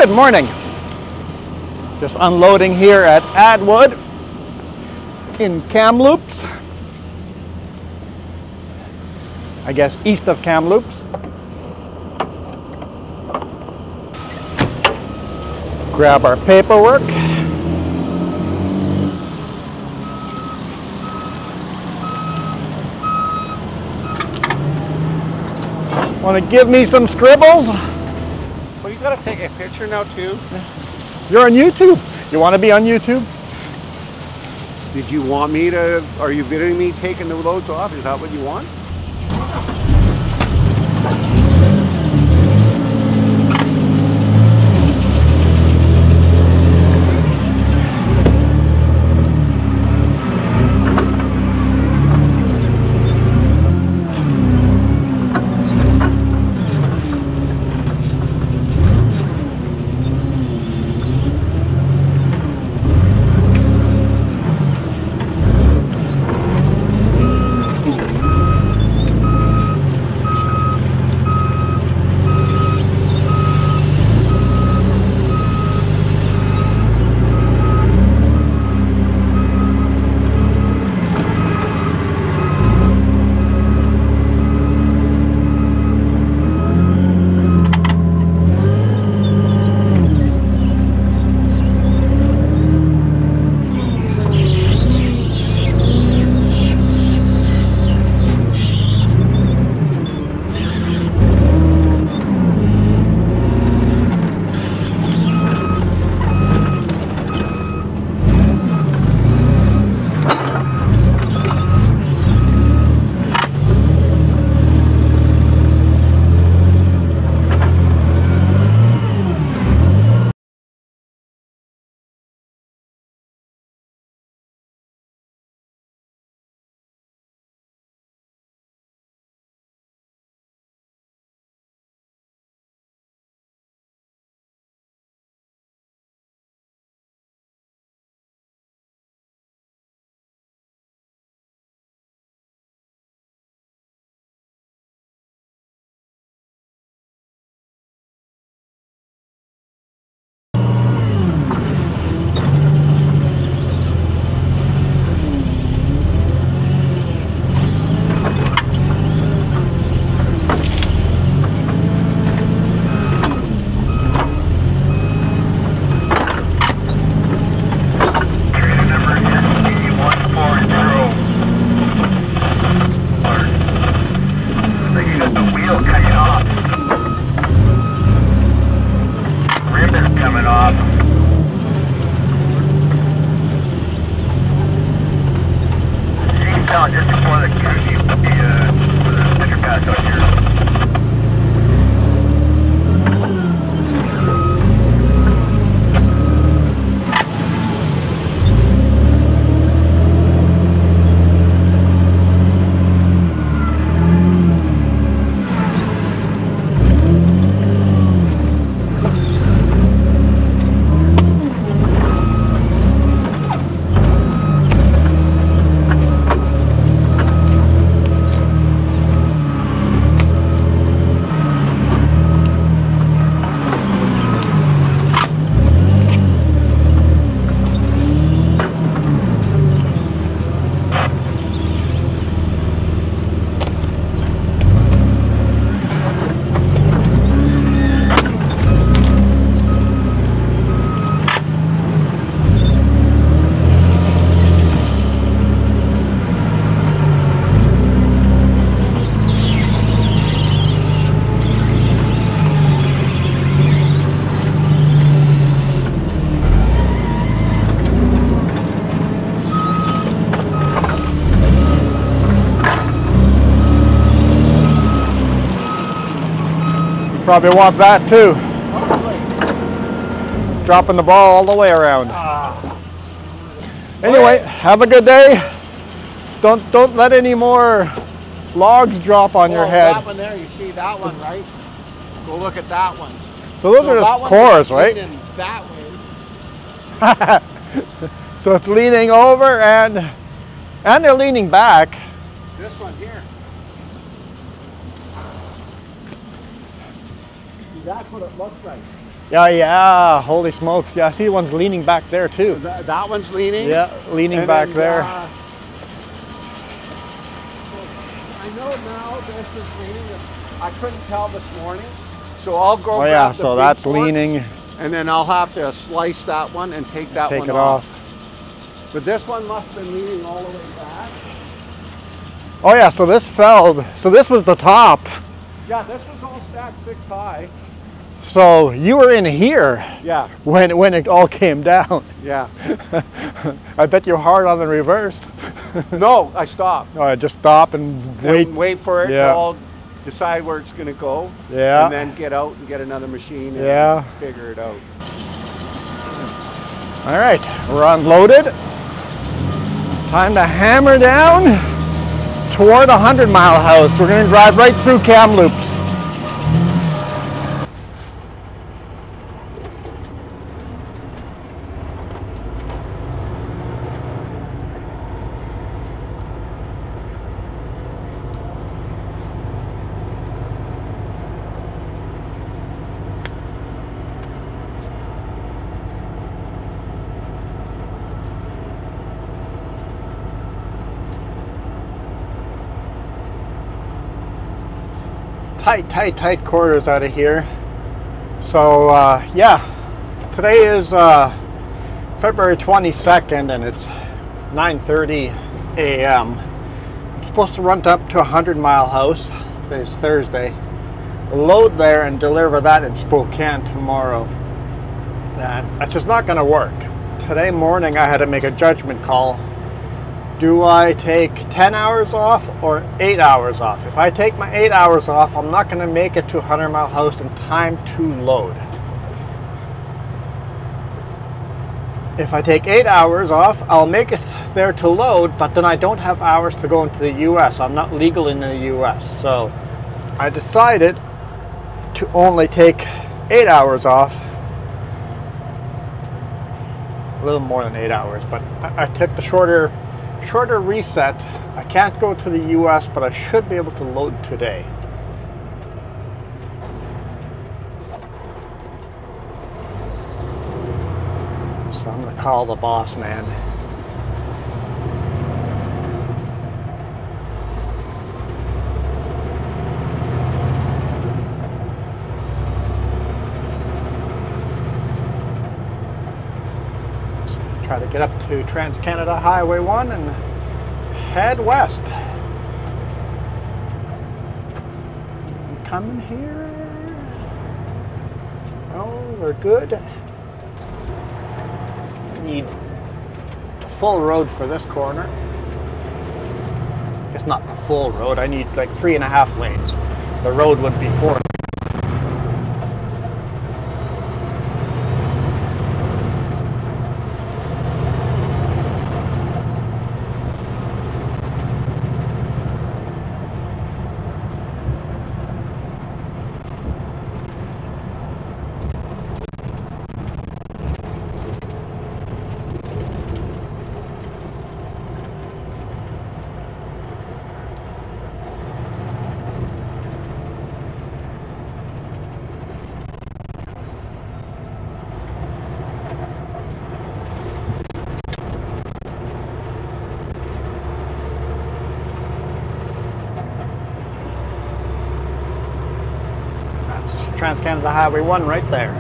Good morning. Just unloading here at Atwood in Kamloops. I guess east of Kamloops. Grab our paperwork. Want to give me some scribbles? Well, you gotta take a picture now too. You're on YouTube. You want to be on YouTube? Did you want me to, are you videoing me taking the loads off? Is that what you want? Just before the cruise, the center pass out here. Probably want that too. Dropping the ball all the way around. Anyway, have a good day. Don't let any more logs drop on your head. That one there, you see that one, right? Go look at that one. So those are just cores, right? That way. So it's leaning over and they're leaning back. This one here. That's what it looks like. Yeah, yeah, holy smokes. Yeah, I see one's leaning back there too. That one's leaning? Yeah, leaning And back then, there. I know now this is leaning. I couldn't tell this morning. So I'll go grab yeah, the so big that's forks, leaning. and then I'll have to slice that one and take that Take one it off. off. But this one must have been leaning all the way back. Oh yeah, so this fell, so this was the top. Yeah, this was all stacked 6 high. So you were in here Yeah, when it all came down. yeah. I bet you're hard on the reverse. No, I stopped. No, I just stop and wait. And wait for it Yeah. to all decide where it's going to go. Yeah. And then get out and get another machine and Yeah. figure it out. All right, we're unloaded. Time to hammer down toward 100 Mile House. We're gonna drive right through Kamloops. Tight quarters out of here. So yeah, today is February 22nd and it's 9:30 a.m. I'm supposed to run up to 100 Mile House. Today's Thursday. Load there and deliver that in Spokane tomorrow. That's just not going to work. Today morning I had to make a judgment call. Do I take 10 hours off or 8 hours off? If I take my 8 hours off, I'm not going to make it to 100 Mile House in time to load. If I take 8 hours off, I'll make it there to load, but then I don't have hours to go into the US. I'm not legal in the US. So I decided to only take 8 hours off. A little more than 8 hours, but I took the shorter reset. I can't go to the US, but I should be able to load today. So I'm gonna call the boss man. Try to get up to Trans-Canada Highway 1 and head west. I'm coming here. Oh, we're good. Need a full road for this corner. It's not the full road. I need like 3.5 lanes. The road would be 4. Trans-Canada Highway 1 right there.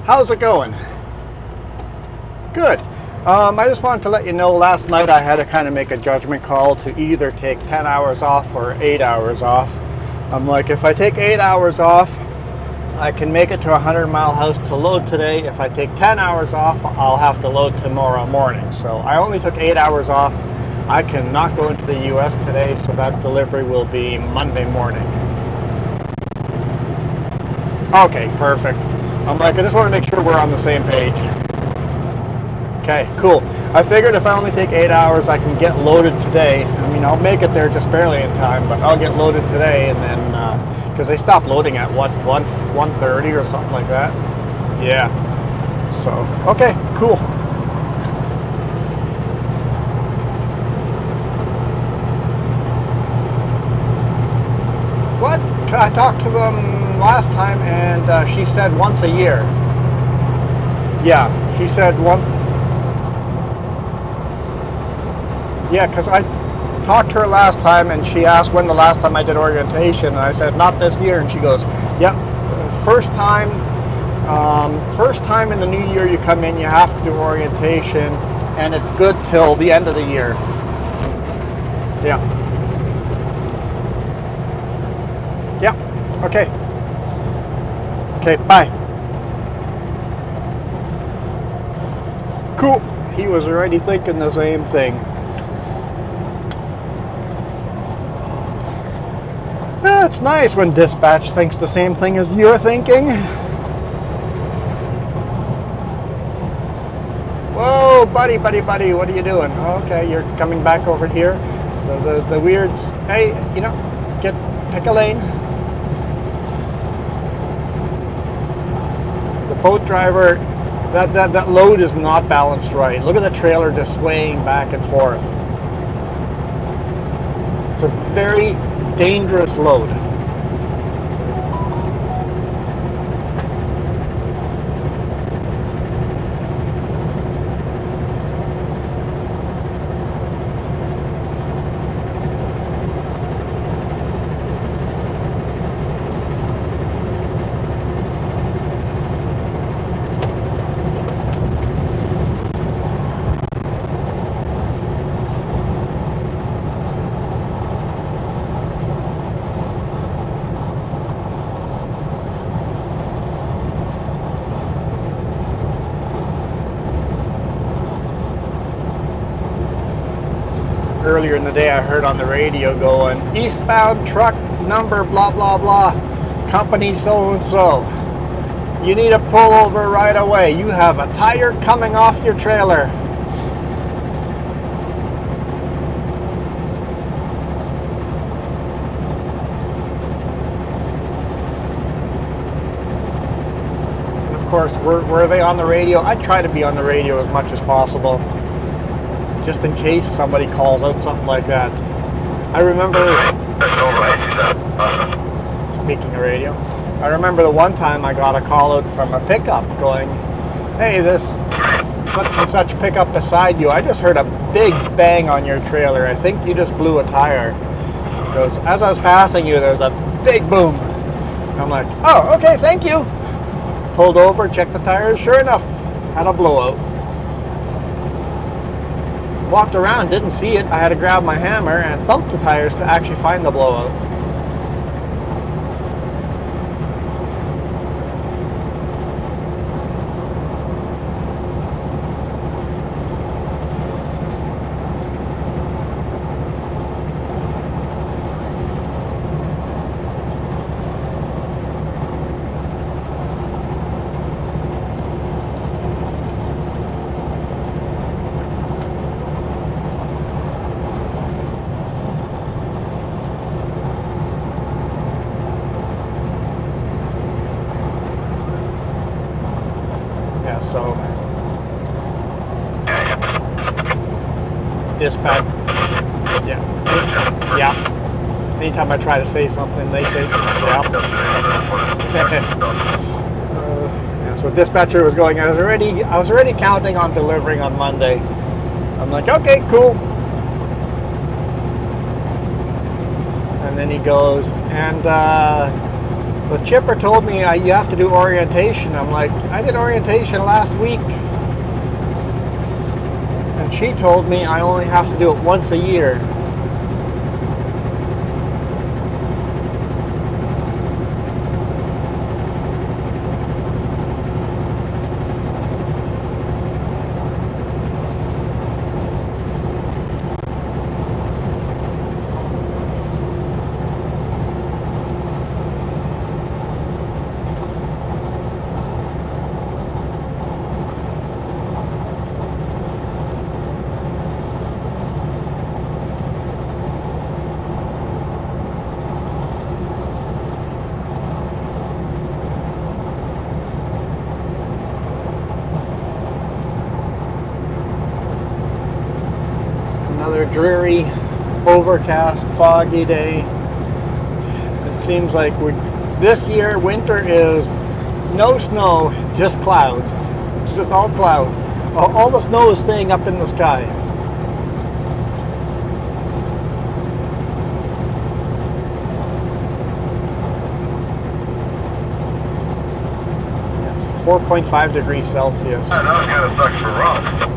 How's it going? Good. I just wanted to let you know, last night I had to kind of make a judgment call to either take 10 hours off or 8 hours off. I'm like, if I take 8 hours off, I can make it to 100 Mile House to load today. If I take 10 hours off, I'll have to load tomorrow morning. So I only took 8 hours off. I cannot go into the US today, so that delivery will be Monday morning. Okay, perfect. I'm like, I just want to make sure we're on the same page. Okay, cool. I figured if I only take 8 hours, I can get loaded today. I mean, I'll make it there just barely in time, but I'll get loaded today, and then because they stopped loading at what 1:30 or something like that. Yeah. So okay, cool. What? I talked to them last time, and she said once a year. Yeah, she said one. Yeah, because I talked to her last time, and she asked when the last time I did orientation, and I said not this year, and she goes, "Yep, first time in the new year you come in, you have to do orientation, and it's good till the end of the year." Yeah. Yeah. Okay. Okay. Bye. Cool. He was already thinking the same thing. It's nice when dispatch thinks the same thing as you're thinking. Whoa, buddy, what are you doing? Okay, you're coming back over here. The weirds. Hey, you know, pick a lane. The boat driver, that load is not balanced right. Look at the trailer just swaying back and forth. It's a very dangerous load. Earlier in the day I heard on the radio going, eastbound truck number blah blah blah, company so and so, you need to pull over right away, you have a tire coming off your trailer. And of course, were they on the radio? I try to be on the radio as much as possible, just in case somebody calls out something like that. I remember, speaking of radio, I remember the one time I got a call out from a pickup going, hey, this such and such pickup beside you, I just heard a big bang on your trailer. I think you just blew a tire. It goes, as I was passing you, there's a big boom. And I'm like, oh, okay, thank you. Pulled over, checked the tires, sure enough, had a blowout. Walked around, didn't see it. I had to grab my hammer and thump the tires to actually find the blowout. So dispatch, yeah. Anytime I try to say something, they say, yeah. Yeah. So dispatcher was going, I was already counting on delivering on Monday. I'm like, okay, cool. And then he goes, and the chipper told me you have to do orientation. I'm like, I did orientation last week. And she told me I only have to do it once a year. Another dreary, overcast, foggy day. It seems like this year winter is no snow, just clouds. It's just all clouds. All the snow is staying up in the sky. It's 4.5 degrees Celsius. That kind of sucks for Ross.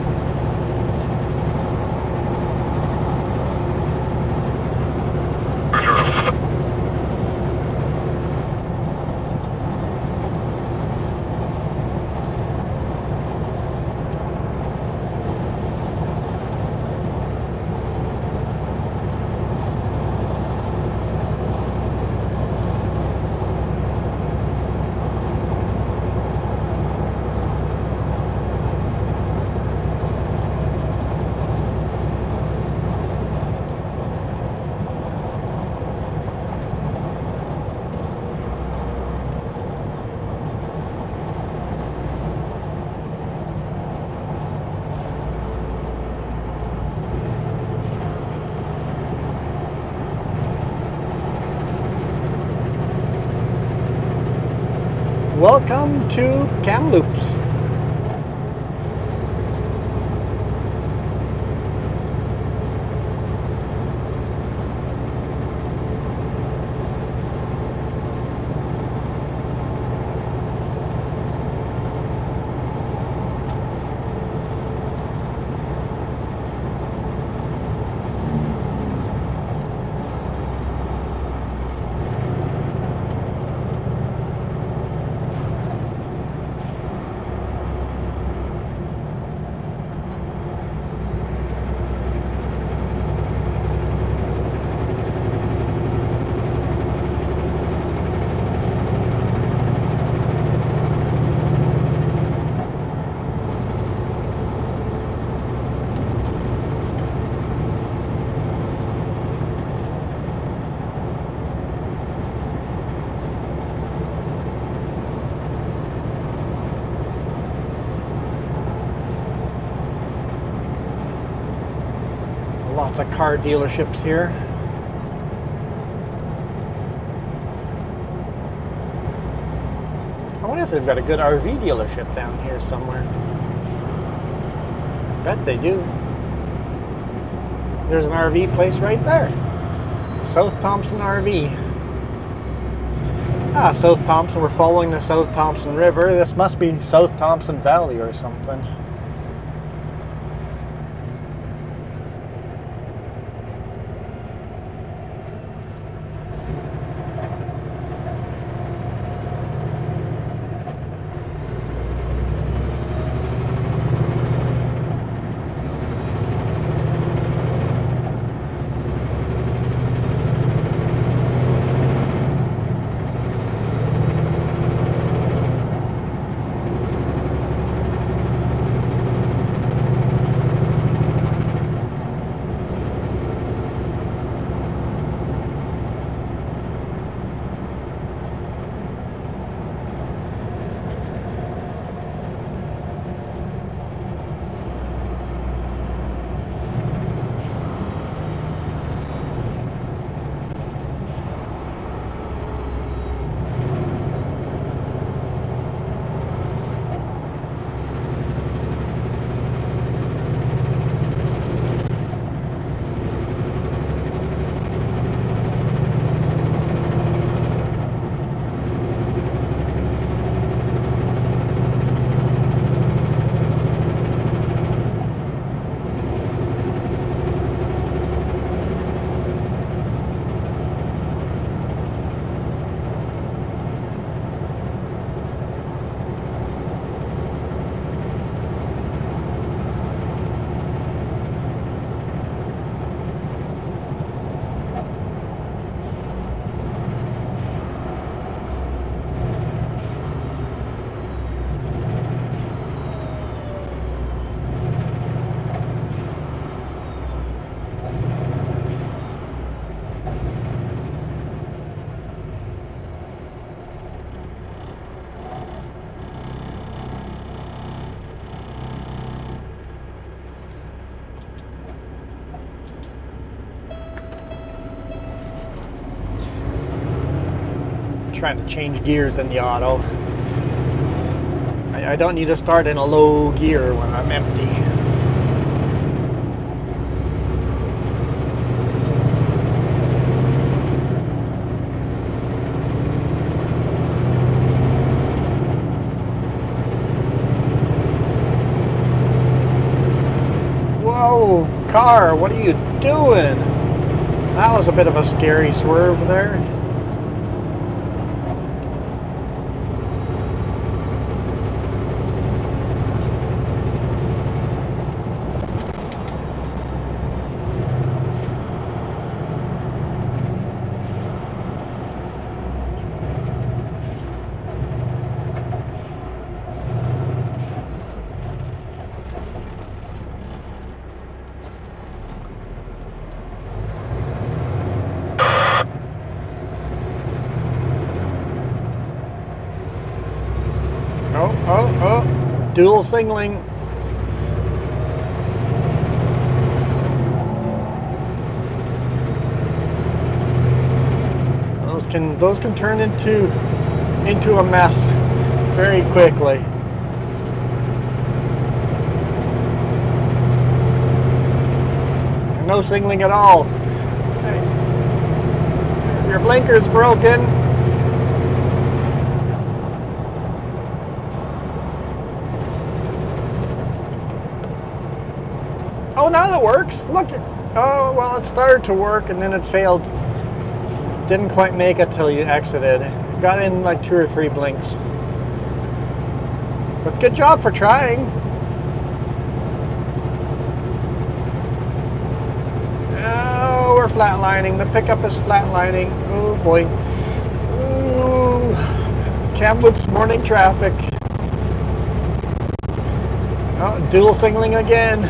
Welcome to Kamloops. Lots of car dealerships here. I wonder if they've got a good RV dealership down here somewhere. Bet they do. There's an RV place right there. South Thompson RV. Ah, South Thompson. We're following the South Thompson River. This must be South Thompson Valley or something. trying to change gears in the auto. I don't need to start in a low gear when I'm empty. Whoa, car, what are you doing? That was a bit of a scary swerve there. Oh, dual signaling. Those can turn into a mess very quickly. No signaling at all. Hey, your blinker's broken. Oh, now that works. Look. Oh, well, it started to work and then it failed. Didn't quite make it till you exited. Got in like 2 or 3 blinks. But good job for trying. Oh, we're flatlining. The pickup is flatlining. Oh boy. Ooh. Kamloops morning traffic. Oh, dual signaling again.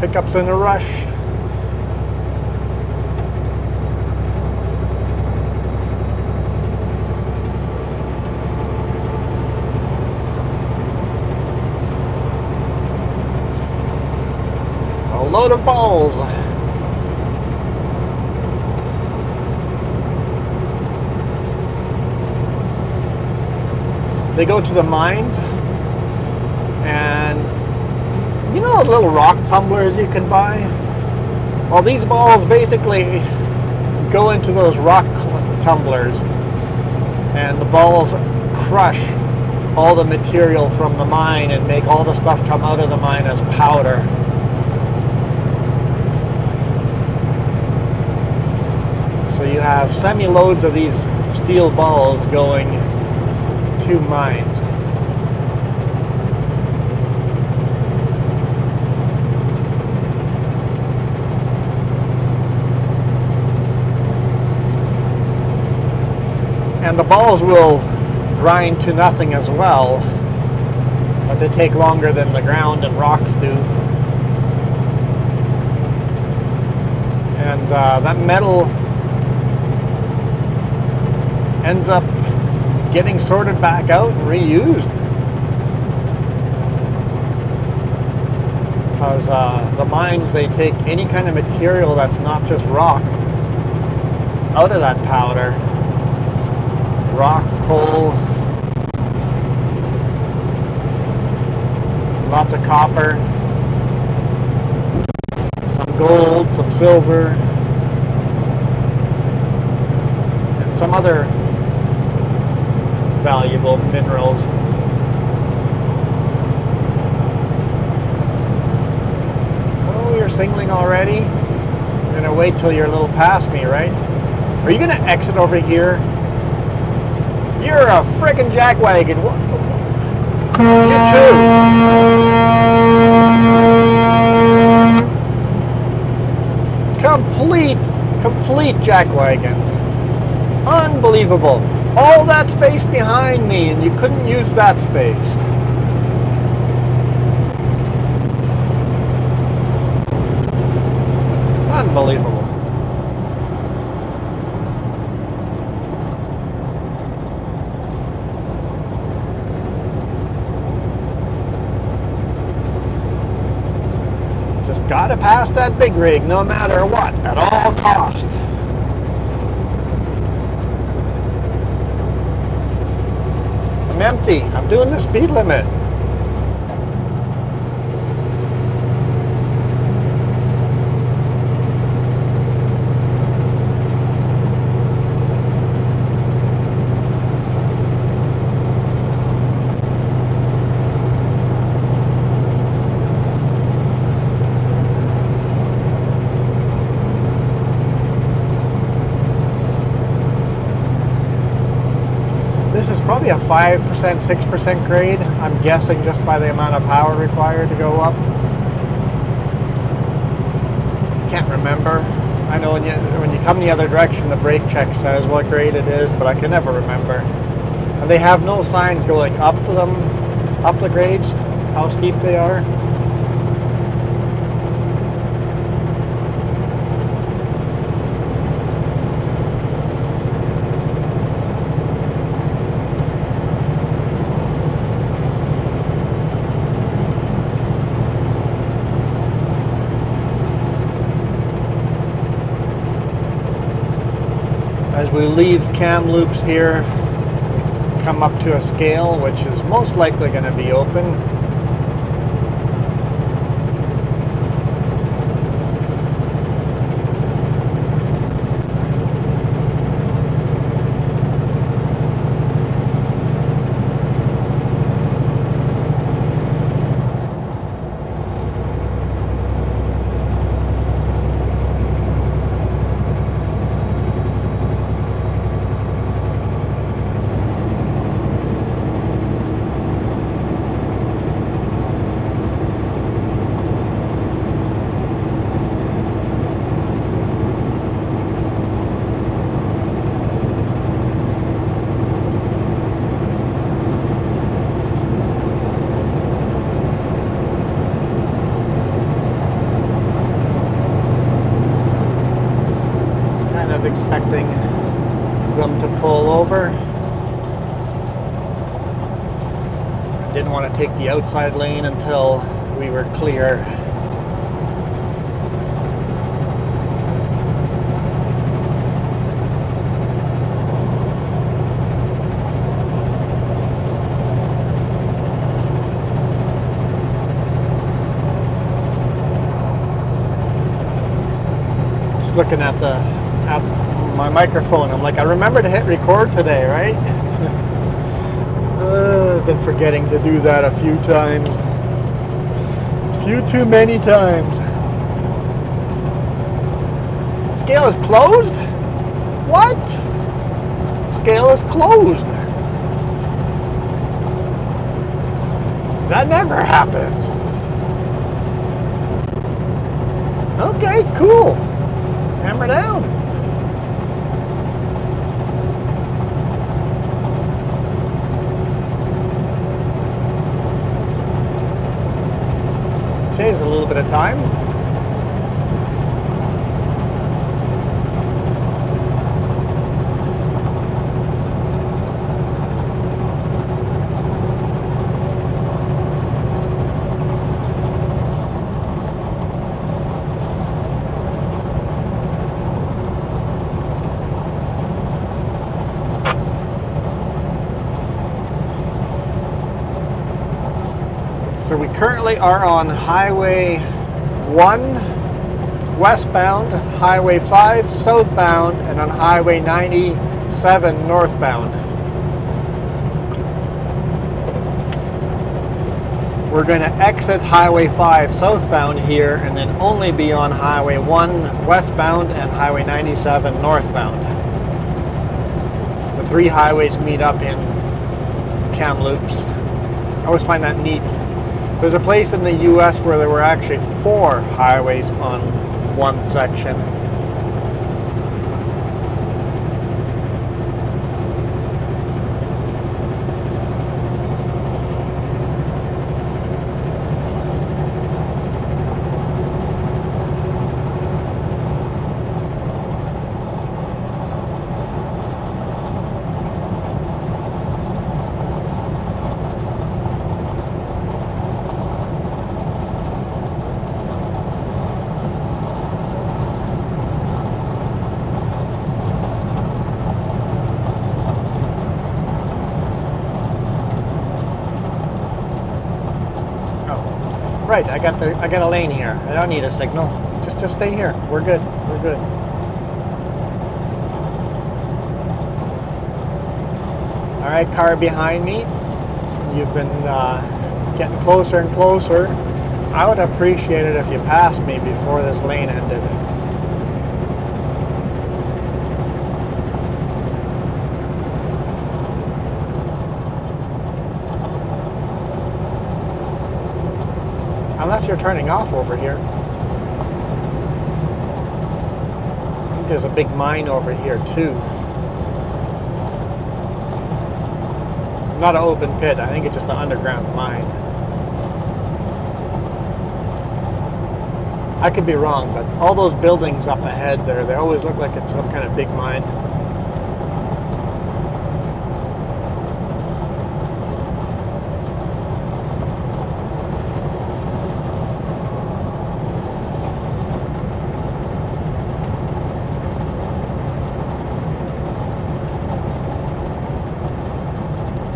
Pickup's in a rush. A load of balls. They go to the mines, and you know those little rock tumblers you can buy? Well, these balls basically go into those rock tumblers, and the balls crush all the material from the mine and make all the stuff come out of the mine as powder. So you have semi-loads of these steel balls going to mines. And the balls will grind to nothing as well, but they take longer than the ground and rocks do. And that metal ends up getting sorted back out and reused. Because the mines, they take any kind of material that's not just rock out of that powder. Rock, coal, lots of copper, some gold, some silver, and some other valuable minerals. Oh, you're signaling already? You're gonna wait till you're a little past me, right? Are you gonna exit over here? You're a frickin' jackwagon. You too. Complete jackwagons. Unbelievable. All that space behind me, and you couldn't use that space. Unbelievable. Just gotta pass that big rig no matter what, at all cost. I'm empty. I'm doing the speed limit. This is probably a 5%, 6% grade. I'm guessing just by the amount of power required to go up. Can't remember. I know when you come the other direction, the brake check says what grade it is, but I can never remember. And they have no signs going up them, up the grades, how steep they are. As we leave Kamloops here, we come up to a scale which is most likely going to be open. Expecting them to pull over. I didn't want to take the outside lane until we were clear. Just looking at my microphone, I'm like, I remember to hit record today, right? I've been forgetting to do that a few times. A few too many times. Scale is closed? What? Scale is closed. That never happens. Okay, cool. Hammer down. Saves a little bit of time. So we currently are on Highway 1 westbound, Highway 5 southbound, and on Highway 97 northbound. We're going to exit Highway 5 southbound here and then only be on Highway 1 westbound and Highway 97 northbound. The three highways meet up in Kamloops. I always find that neat. There's a place in the US where there were actually 4 highways on one section. right. I got a lane here. I don't need a signal. Just stay here. We're good. We're good. All right, car behind me. You've been getting closer and closer. I would appreciate it if you passed me before this lane ended. Unless you're turning off over here. I think there's a big mine over here too. Not an open pit, I think it's just an underground mine. I could be wrong, but all those buildings up ahead there, they always look like it's some kind of big mine.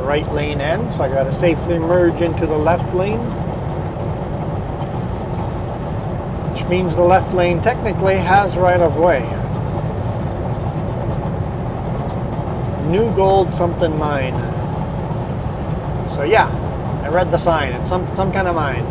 Right lane ends, so I got to safely merge into the left lane, which means the left lane technically has right of way. New Gold something mine. So yeah, I read the sign. It's some kind of mine.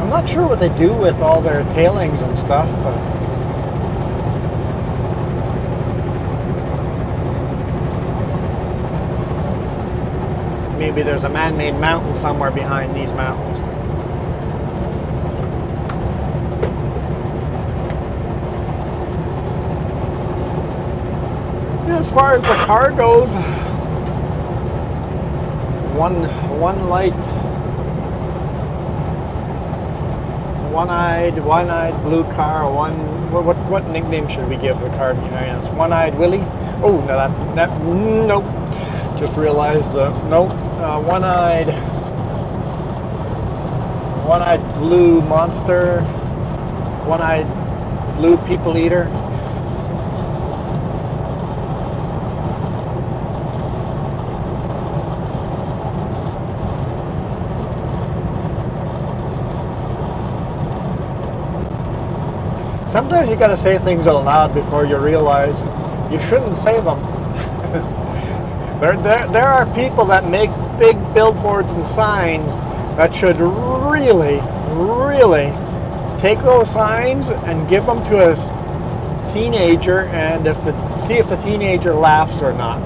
I'm not sure what they do with all their tailings and stuff, but maybe there's a man-made mountain somewhere behind these mountains. Yeah, as far as the car goes, one light, one-eyed blue car. What nickname should we give the car behind us? One-eyed Willie? Oh, no, that nope. Just realized nope. One-eyed blue monster. One-eyed blue people eater. Sometimes you got to say things out loud before you realize you shouldn't say them. There are people that make big billboards and signs that should really take those signs and give them to a teenager, and see if the teenager laughs or not.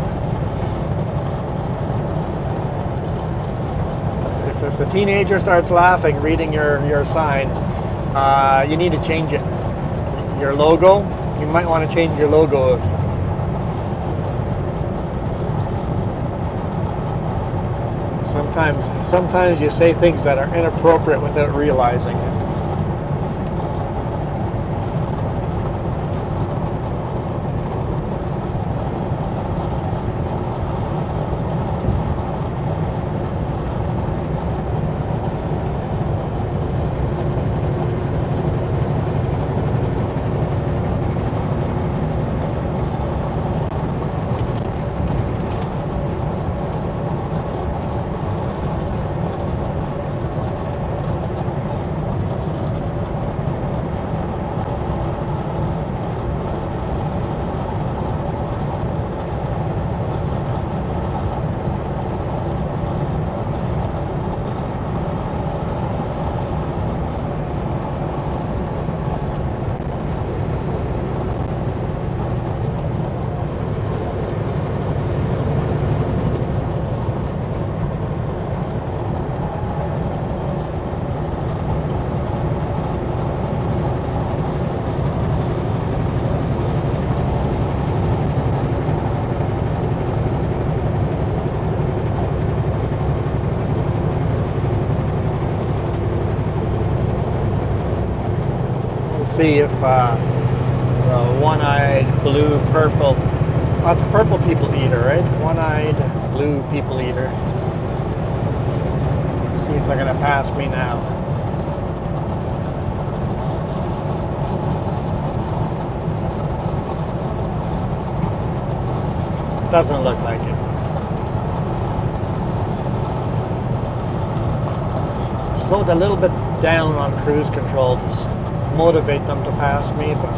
If the teenager starts laughing reading your sign, you need to change it. Your logo, you might want to change your logo. Sometimes you say things that are inappropriate without realizing it. see if the one-eyed blue purple, that's a purple people eater, right? One-eyed blue people eater. See if they're gonna pass me now. Doesn't look like it. Slowed a little bit down on cruise control to motivate them to pass me, but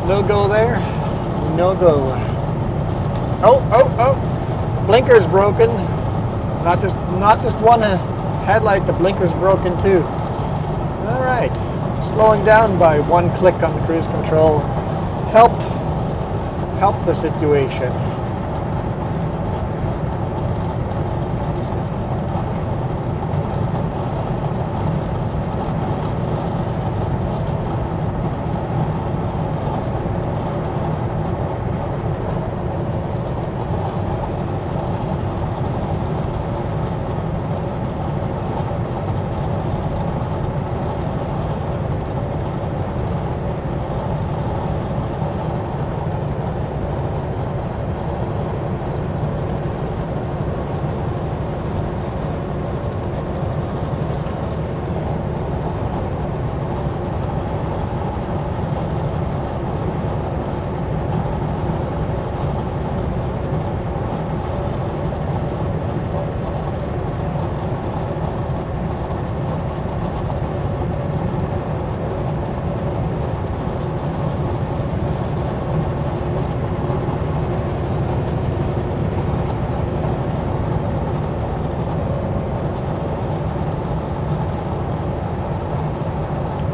no go there, no go. Oh, blinker's broken. Not just one headlight, the blinker's broken too. All right, slowing down by one click on the cruise control helped the situation.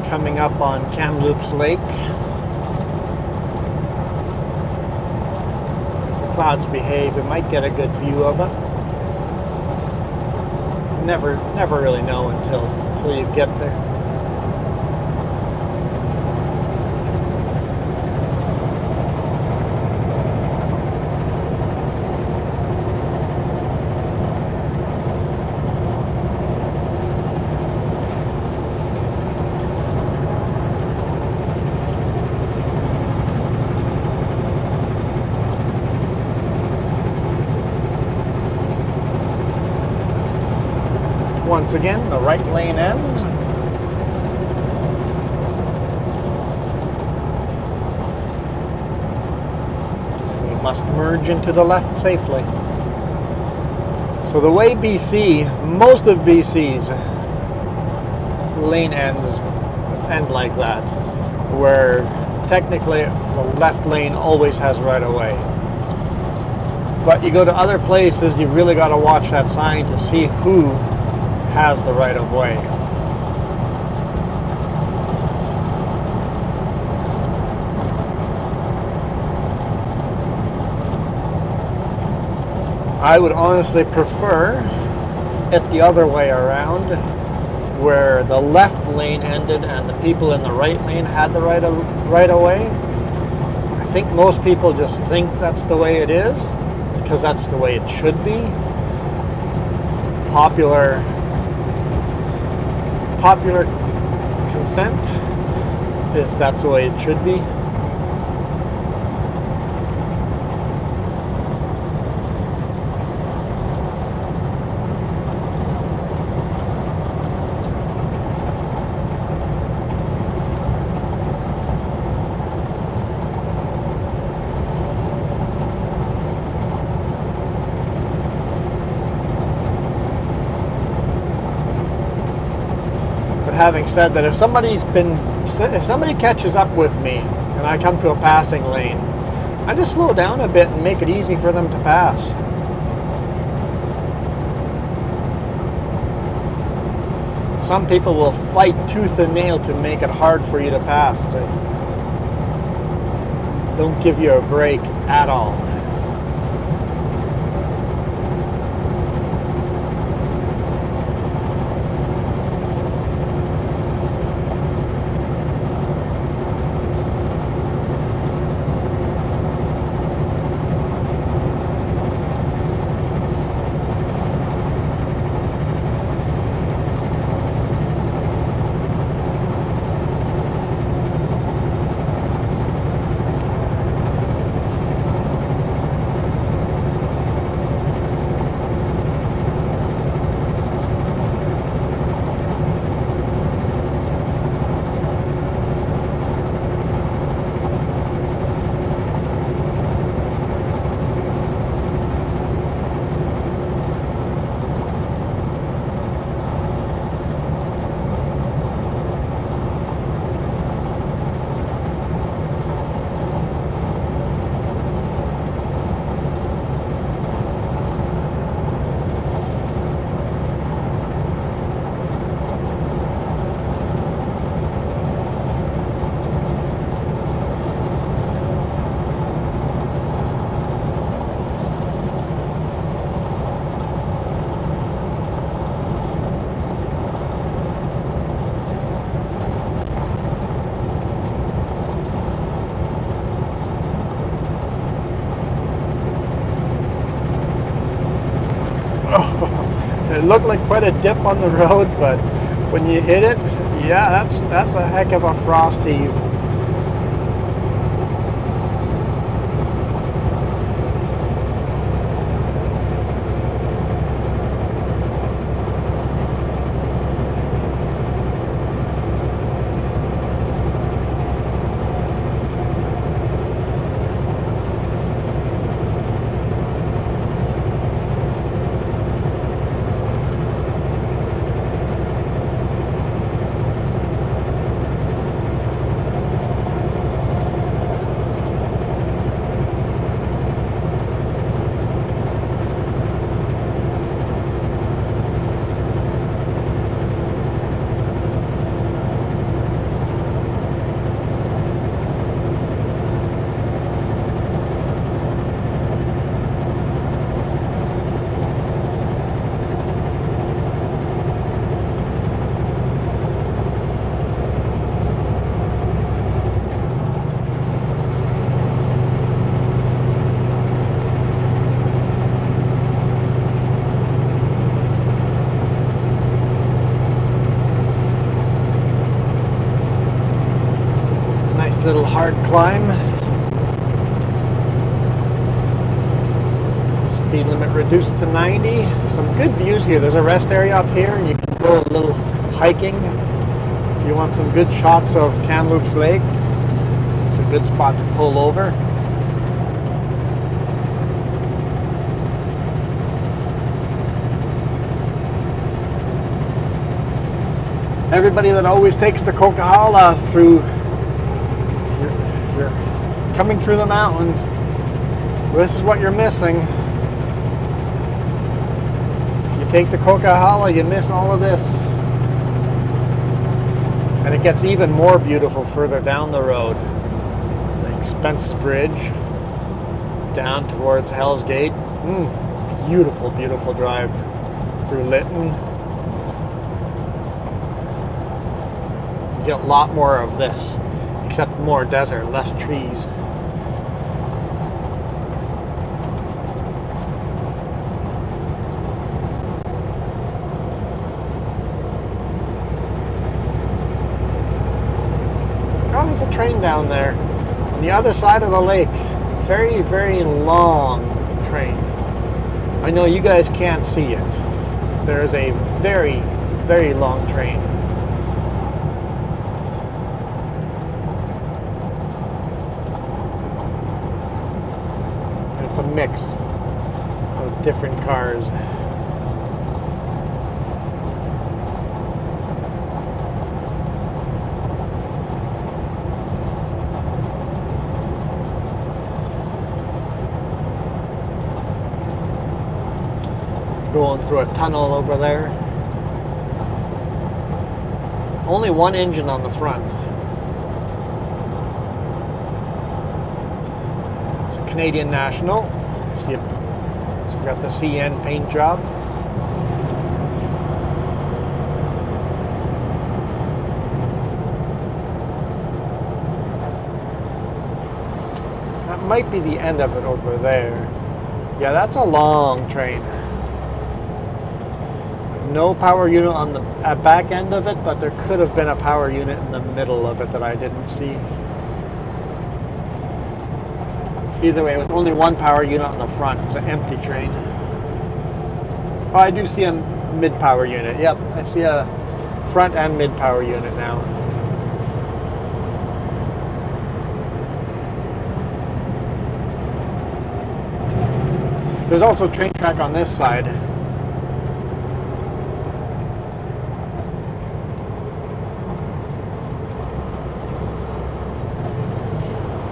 Coming up on Kamloops Lake. If the clouds behave, we might get a good view of it. Never really know until you get there. Once again, the right lane ends. We must merge into the left safely. So the way most of BC's lane ends end like that, where technically the left lane always has right of way. But you go to other places, you really got to watch that sign to see who has the right of way. I would honestly prefer it the other way around, where the left lane ended and the people in the right lane had the right of way. I think most people just think that's the way it is because that's the way it should be. Popular consent is that's the way it should be. Having said that, if somebody catches up with me and I come to a passing lane, I just slow down a bit and make it easy for them to pass. Some people will fight tooth and nail to make it hard for you to pass. They don't give you a break at all. It looked like quite a dip on the road, but when you hit it, yeah, that's a heck of a frost heave. Little hard climb. Speed limit reduced to 90. Some good views here. There's a rest area up here, and you can go a little hiking if you want some good shots of Kamloops Lake. It's a good spot to pull over. Everybody that always takes the Coquihalla through, you're coming through the mountains, this is what you're missing. If you take the Coquihalla, you miss all of this. And it gets even more beautiful further down the road. The Spence Bridge down towards Hell's Gate. Beautiful, beautiful drive through Lytton. You get a lot more of this, except more desert, less trees. Oh, there's a train down there on the other side of the lake. Very, very long train. I know you guys can't see it. There is a very, very long train. It's a mix of different cars. Going through a tunnel over there. Only one engine on the front. It's a Canadian National. See it. It's got the CN paint job. That might be the end of it over there. Yeah, that's a long train. No power unit on the back end of it, but there could have been a power unit in the middle of it that I didn't see. Either way, with only one power unit on the front, it's an empty train. Oh, I do see a mid-power unit. Yep, I see a front and mid-power unit now. There's also train track on this side.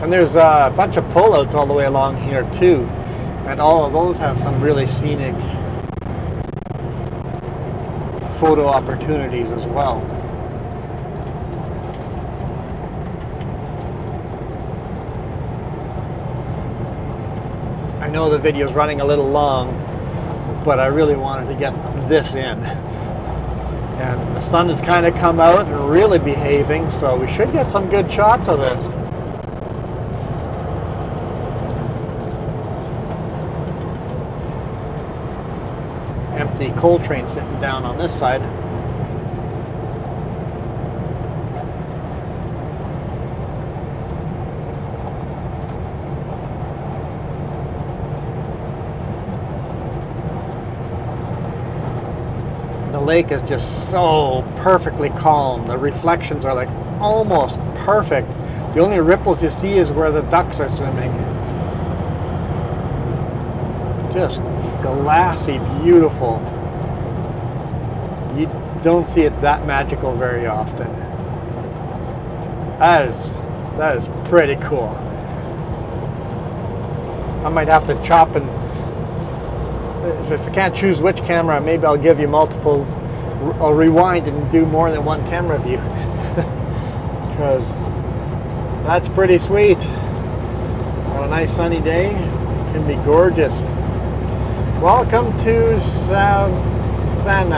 And there's a bunch of pullouts all the way along here too. And all of those have some really scenic photo opportunities as well. I know the video's running a little long, but I really wanted to get this in. And the sun has kind of come out and really behaving, so we should get some good shots of this. empty coal train sitting down on this side. The lake is just so perfectly calm. The reflections are like almost perfect. The only ripples you see is where the ducks are swimming. Just glassy, beautiful. You don't see it that magical very often. That is pretty cool. I might have to chop and if I can't choose which camera, maybe I'll give you multiple. I'll rewind and do more than one camera view because that's pretty sweet. On a nice sunny day, it can be gorgeous. Welcome to Savannah.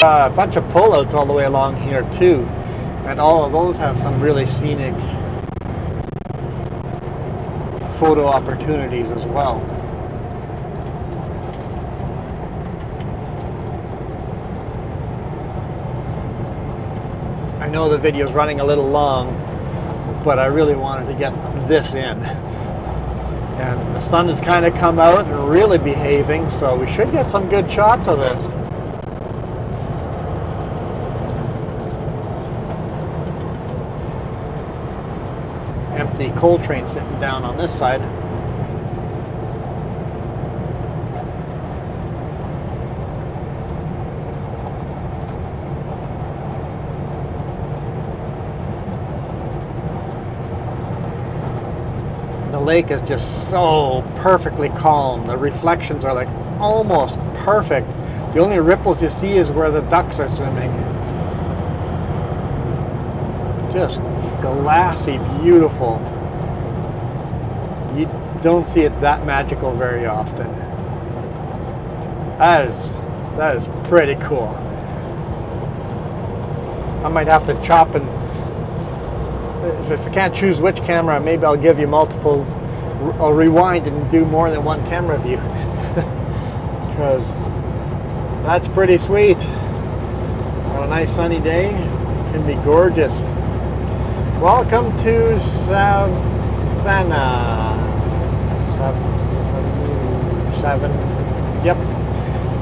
A bunch of pullouts all the way along here too, and all of those have some really scenic photo opportunities as well. I know the video's running a little long, but I really wanted to get this in. And the sun has kind of come out and really behaving, so we should get some good shots of this. Empty coal train sitting down on this side. The lake is just so perfectly calm. The reflections are like almost perfect. The only ripples you see is where the ducks are swimming. Just glassy, beautiful. You don't see it that magical very often. That is pretty cool. I might have to chop and if I can't choose which camera, maybe I'll give you multiple. I'll rewind and do more than one camera view because that's pretty sweet. On a nice sunny day, it can be gorgeous. Welcome to Savannah.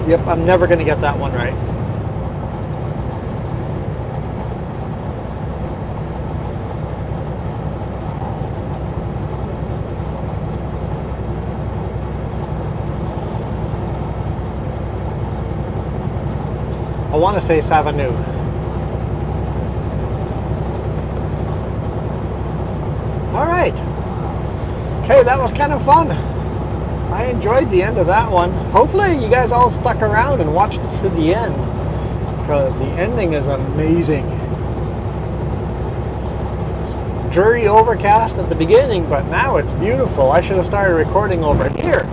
Yep, I'm never going to get that one right. I want to say Savanu. All right. Okay, that was kind of fun. I enjoyed the end of that one. Hopefully you guys all stuck around and watched it to the end because the ending is amazing. It's dreary overcast at the beginning, but now it's beautiful. I should have started recording over here.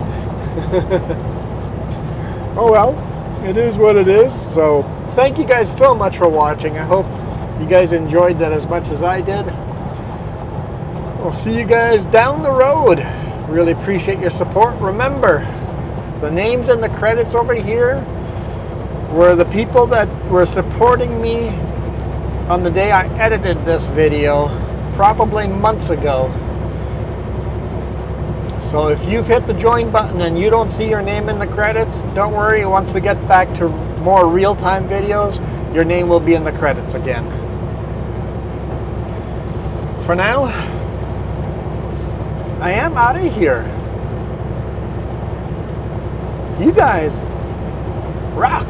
Oh well, it is what it is. So thank you guys so much for watching. I hope you guys enjoyed that as much as I did. We'll see you guys down the road. Really appreciate your support. Remember, the names and the credits over here were the people that were supporting me on the day I edited this video, probably months ago. So if you've hit the join button and you don't see your name in the credits, don't worry. Once we get back to more real-time videos, your name will be in the credits again. For now, I am out of here. You guys rock.